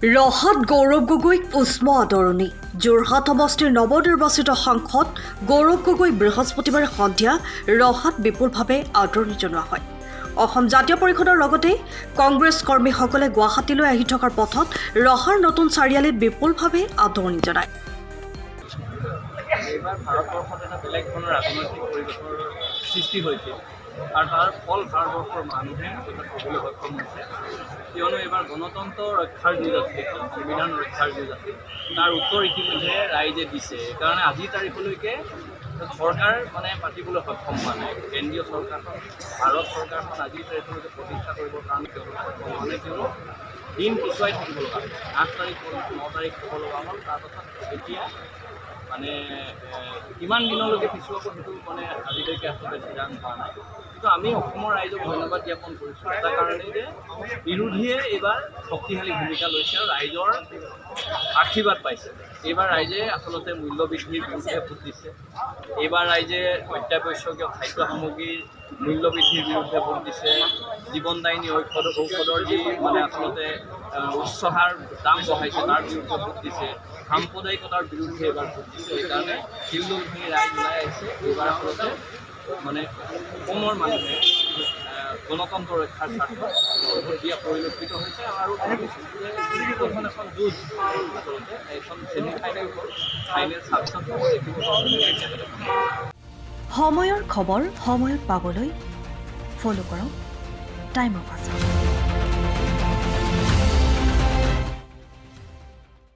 ৰহাত গৌৰৱ গগৈক উষ্ম আদৰণি। যোৰহাট সমষ্টিৰ নৱনিৰ্বাচিত সাংসদ গৌৰৱ গগৈ বৃহস্পতিবাৰে সন্ধিয়া ৰহাত বিপুলভাৱে আদৰণি জনোৱা হয়। অসম জাতীয় পৰিষদৰ লগতে কংগ্ৰেছ কৰ্মীসকলে গুৱাহাটীলৈ আহি থকাৰ পথত ৰহাৰ নতুন চাৰিআলিত বিপুলভাৱে আদৰণি জনায়। এইবাৰ ভাৰতবৰ্ষত এটা বেলেগ ধৰণৰ ৰাজনৈতিক পৰিৱেশৰ সৃষ্টি হৈছিল আৰু তাৰ ফল ভাৰতবৰ্ষৰ মানুহে ক'বলৈ সক্ষম হৈছে। কিয়নো এইবাৰ গণতন্ত্ৰ ৰক্ষাৰ যুঁজ আছিল, এখন সংবিধান ৰক্ষাৰ যুঁজ আছিল। তাৰ উত্তৰ ইতিমধ্যে ৰাইজে দিছে। সেইকাৰণে আজিৰ তাৰিখলৈকে চৰকাৰ পাতিবলৈ সক্ষম হোৱা নাই। কেন্দ্ৰীয় চৰকাৰখন, ভাৰত চৰকাৰখন আজিৰ তাৰিখলৈকে প্ৰতিষ্ঠা কৰিবৰ কাৰণে তেওঁলোক সক্ষম হোৱা নাই। তেওঁলোক দিন পিছুৱাই থাকিব লগা হ'ল। 8 তাৰিখ 9 তাৰিখ হ'ব লগা হ'ল। তাৰপাছত এতিয়া কিমান দিনলৈকে পিছুৱাব সেইটো আজিলৈকে আচলতে সিদ্ধান্ত হোৱা নাই। কিন্তু আমি অসমৰ ৰাইজক ধন্যবাদ জ্ঞাপন কৰিছোঁ এটা কাৰণেই যে বিৰোধীয়ে এইবাৰ শক্তিশালী ভূমিকা লৈছে আৰু ৰাইজৰ আশীৰ্বাদ পাইছে। এইবাৰ ৰাইজে আচলতে মূল্যবৃদ্ধিৰ বিৰুদ্ধে ভোট দিছে। এইবাৰ ৰাইজে অত্যাৱশ্যকীয় খাদ্য সামগ্ৰীৰ মূল্যবৃদ্ধিৰ বিৰুদ্ধে ভোট দিছে। জীৱনদায়িনী ঔষধৰ যি আচলতে উচ্চ হাৰ দাম বঢ়াইছে তাৰ বিৰুদ্ধে ভোট দিছে। সাম্প্ৰদায়িকতাৰ বিৰুদ্ধে এইবাৰ ভোট দিছে। সেইকাৰণে শিলদৌলখিনি ৰাইজ ওলাই আহিছে। এইবাৰ আচলতে অসমৰ মানুহে গণতন্ত্ৰ ৰক্ষাৰ স্বাৰ্থত ভোট দিয়া পৰিলক্ষিত হৈছে আৰু এখন যুঁজ আচলতে এখন ছেমি ফাইনেল হ'ল, ফাইনেল 26 দেখিব। সময়ৰ খবৰ সময়ত পাবলৈ ফ'ল' কৰক টাইম অফ আছাম।